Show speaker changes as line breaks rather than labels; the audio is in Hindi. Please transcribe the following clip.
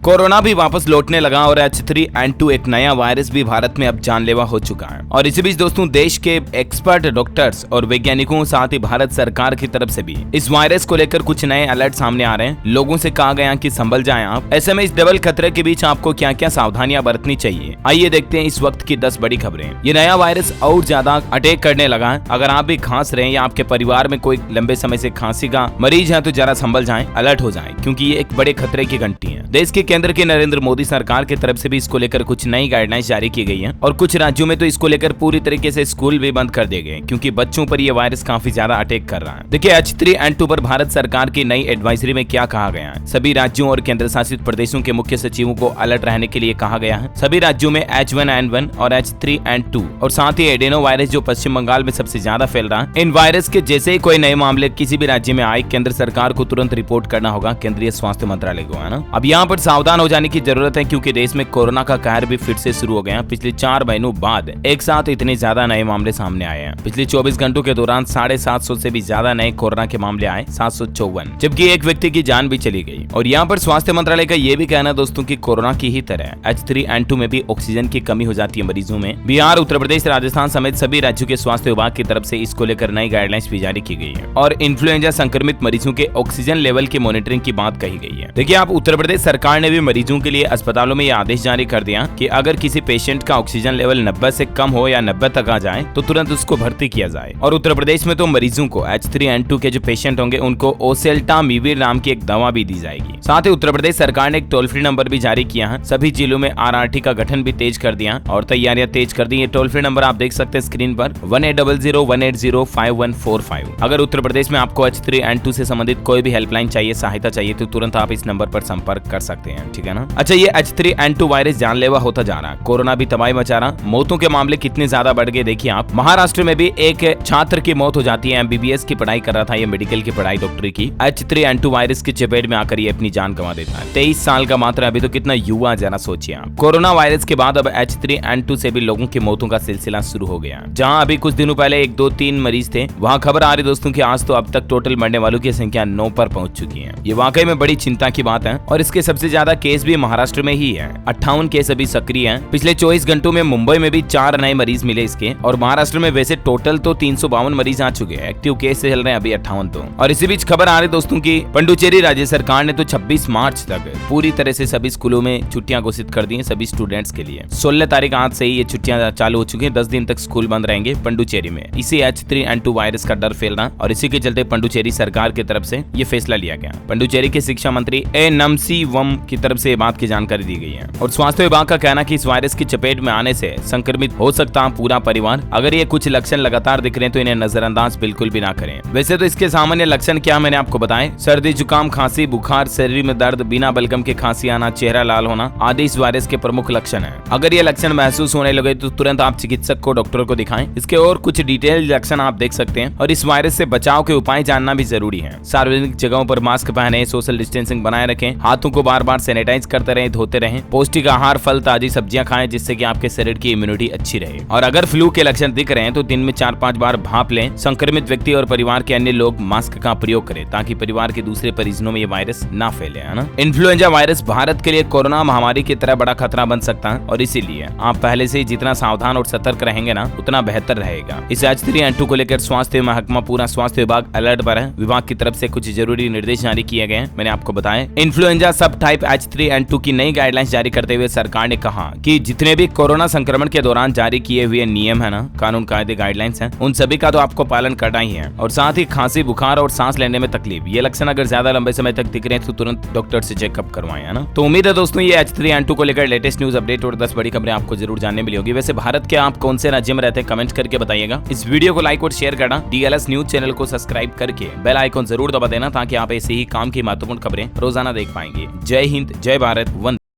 कोरोना भी वापस लौटने लगा और H3N2 एक नया वायरस भी भारत में अब जानलेवा हो चुका है। और इसी बीच दोस्तों देश के एक्सपर्ट डॉक्टर्स और वैज्ञानिकों साथ ही भारत सरकार की तरफ से भी इस वायरस को लेकर कुछ नए अलर्ट सामने आ रहे हैं। लोगों से कहा गया कि संभल जाएं आप। ऐसे में इस डबल खतरे के बीच आपको क्या क्या सावधानियां बरतनी चाहिए, आइए देखते हैं इस वक्त की 10 बड़ी खबरें। ये नया वायरस और ज्यादा अटैक करने लगा है। अगर आप भी खांस रहे हैं या आपके परिवार में कोई लंबे समय से खांसी का मरीज है तो जरा संभल जाएं, अलर्ट हो जाएं, क्योंकि ये एक बड़े खतरे की घंटी है। देश के केंद्र की नरेंद्र मोदी सरकार की तरफ से भी इसको लेकर कुछ नई गाइडलाइंस जारी की गई हैं और कुछ राज्यों में तो इसको लेकर पूरी तरीके से स्कूल भी बंद कर दिए गए क्योंकि बच्चों पर यह वायरस काफी ज्यादा अटैक कर रहा है। देखिए H3N2 पर भारत सरकार की नई एडवाइजरी में क्या कहा गया है। सभी राज्यों और केंद्र शासित प्रदेशों के मुख्य सचिवों को अलर्ट रहने के लिए कहा गया है। सभी राज्यों में H1N1 और H3N2 और साथ ही एडेनो वायरस जो पश्चिम बंगाल में सबसे ज्यादा फैल रहा है, इन वायरस के जैसे ही कोई नए मामले किसी भी राज्य में आए, केंद्र सरकार को तुरंत रिपोर्ट करना होगा केंद्रीय स्वास्थ्य मंत्रालय को, है ना। अब यहाँ पर सावधान हो जाने की जरूरत है क्योंकि देश में कोरोना का कहर भी फिर से शुरू हो गया। पिछले 4 महीनों बाद एक साथ इतने ज्यादा नए मामले सामने आए हैं। पिछले 24 घंटों के दौरान 750 से भी ज्यादा नए कोरोना के मामले आए, 754, जबकि एक व्यक्ति की जान भी चली गई। और यहाँ पर स्वास्थ्य मंत्रालय का ये भी कहना है दोस्तों कि कोरोना की ही तरह H3N2 में भी ऑक्सीजन की कमी हो जाती है मरीजों में। बिहार, उत्तर प्रदेश, राजस्थान समेत सभी राज्यों के स्वास्थ्य विभाग की तरफ से इसको लेकर नई गाइडलाइंस भी जारी की गई है और इन्फ्लुएंजा संक्रमित मरीजों के ऑक्सीजन लेवल की मॉनिटरिंग की बात कही गई है। देखिए आप उत्तर प्रदेश सरकार ने भी मरीजों के लिए अस्पतालों में यह आदेश जारी कर दिया कि अगर किसी पेशेंट का ऑक्सीजन लेवल 90 से कम हो या 90 तक आ जाए तो तुरंत उसको भर्ती किया जाए। और उत्तर प्रदेश में तो मरीजों को H3N2 के जो पेशेंट होंगे उनको ओसेल्टामिविर नाम की एक दवा भी दी जाएगी। साथ ही उत्तर प्रदेश सरकार ने एक टोल फ्री नंबर भी जारी किया है। सभी जिलों में RRT का गठन भी तेज कर दिया और तैयारियां तेज कर दी। ये टोल फ्री नंबर आप देख सकते हैं स्क्रीन पर 1800-180-5145। अगर उत्तर प्रदेश में आपको H3N2 से संबंधित कोई भी हेल्पलाइन चाहिए, सहायता चाहिए तो तुरंत आप इस नंबर पर संपर्क कर सकते हैं, ठीक है ना। अच्छा, ये H3N2 वायरस जानलेवा होता जा रहा है। कोरोना भी तबाही मचा रहा। मौतों के मामले कितने ज्यादा बढ़ गए देखिए आप। महाराष्ट्र में भी एक छात्र की मौत हो जाती है। MBBS की पढ़ाई कर रहा था, ये मेडिकल की पढ़ाई डॉक्टरी की। H3N2 वायरस की चपेट में आकर ये अपनी जान गंवा देता है। 23 साल का मात्र, अभी तो कितना युवा, जरा सोचिए आप। कोरोना वायरस के बाद अब H3N2 से भी लोगों की मौतों का सिलसिला शुरू हो गया। जहां अभी कुछ दिनों पहले 1, 2, 3 मरीज थे, वहां खबर आ रही दोस्तों कि आज तो अब तक टोटल मरने वालों की संख्या 9 पर पहुंच चुकी है। ये वाकई में बड़ी चिंता की बात है और इसके सबसे ज्यादा केस भी महाराष्ट्र में ही है। 58 केस अभी सक्रिय हैं। पिछले 24 घंटों में मुंबई में भी 4 नए मरीज मिले इसके और महाराष्ट्र में वैसे टोटल तो 352 मरीज आ चुके हैं। एक्टिव केस से चल रहे हैं अभी 58 तो। और इसी बीच खबर आ रही दोस्तों की पुडुचेरी राज्य सरकार ने तो 26 मार्च तक पूरी तरह से सभी स्कूलों में छुट्टियां घोषित कर दी हैं सभी स्टूडेंट्स के लिए। 16 तारीख आज से ही ये छुट्टियां चालू हो चुकी हैं। 10 दिन तक स्कूल बंद रहेंगे पुडुचेरी में। इसी H3N2 वायरस का डर फैल रहा और इसी के चलते पुडुचेरी सरकार की तरफ से ये फैसला लिया गया। पुडुचेरी के शिक्षा मंत्री ए नमसीवम की तरफ से बात की जानकारी दी गई है और स्वास्थ्य विभाग का कहना कि इस वायरस की चपेट में आने से संक्रमित हो सकता है पूरा परिवार। अगर ये कुछ लक्षण लगातार दिख रहे हैं तो इन्हें नजरअंदाज बिल्कुल भी ना करें। वैसे तो इसके सामान्य लक्षण क्या मैंने आपको बताए, सर्दी, जुकाम, खांसी, बुखार, शरीर में दर्द, बिना बलगम के खांसी आना, चेहरा लाल होना आदि इस वायरस के प्रमुख लक्षण हैं। अगर ये लक्षण महसूस होने लगे तो तुरंत आप चिकित्सक को, डॉक्टर को दिखाएं। इसके और कुछ डिटेल लक्षण आप देख सकते हैं और इस वायरस से बचाव के उपाय जानना भी जरूरी है। सार्वजनिक जगहों पर मास्क पहने, सोशल डिस्टेंसिंग बनाए रखें, हाथों को बार बार सैनिटाइज करते रहें, धोते रहें, पौष्टिक आहार, फल, ताजी सब्जियां खाएं जिससे कि आपके शरीर की इम्यूनिटी अच्छी रहे। और अगर फ्लू के लक्षण दिख रहे हैं तो दिन में 4-5 बार भाप लें। संक्रमित व्यक्ति और परिवार के अन्य लोग मास्क का प्रयोग करें ताकि परिवार के दूसरे परिजनों में ये वायरस ना फैले, है ना। इन्फ्लुएंजा वायरस भारत के लिए कोरोना महामारी की तरह बड़ा खतरा बन सकता है और इसीलिए आप पहले से ही जितना सावधान और सतर्क रहेंगे ना उतना बेहतर रहेगा। इस H3N2 को लेकर स्वास्थ्य महकमा, पूरा स्वास्थ्य विभाग अलर्ट पर है। विभाग की तरफ से कुछ जरूरी निर्देश जारी किए गए हैं, मैंने आपको बताया। इन्फ्लुएंजा सब टाइप H3N2 की नई गाइडलाइंस जारी करते हुए सरकार ने कहा कि जितने भी कोरोना संक्रमण के दौरान जारी किए हुए नियम है ना, कानून, कायदे, गाइडलाइंस हैं, उन सभी का तो आपको पालन करना ही है। और साथ ही खांसी, बुखार और सांस लेने में तकलीफ, ये लक्षण अगर ज्यादा लंबे समय तक दिख रहे हैं तो तुरंत डॉक्टर से चेकअप करवाएं, है ना। तो उम्मीद है दोस्तों ये H3N2 को लेकर लेटेस्ट न्यूज अपडेट और 10 बड़ी खबरें आपको जरूर जानने मिली होगी। वैसे भारत के आप कौन से राज्य में रहते हैं कमेंट करके बताइएगा। इस वीडियो को लाइक और शेयर करना, DLS न्यूज चैनल को सब्सक्राइब करके बेल आइकॉन जरूर दबा देना ताकि आप ऐसे ही काम की महत्वपूर्ण खबरें रोजाना देख पाएंगे। जय हिंद, जय भारत, वंदे।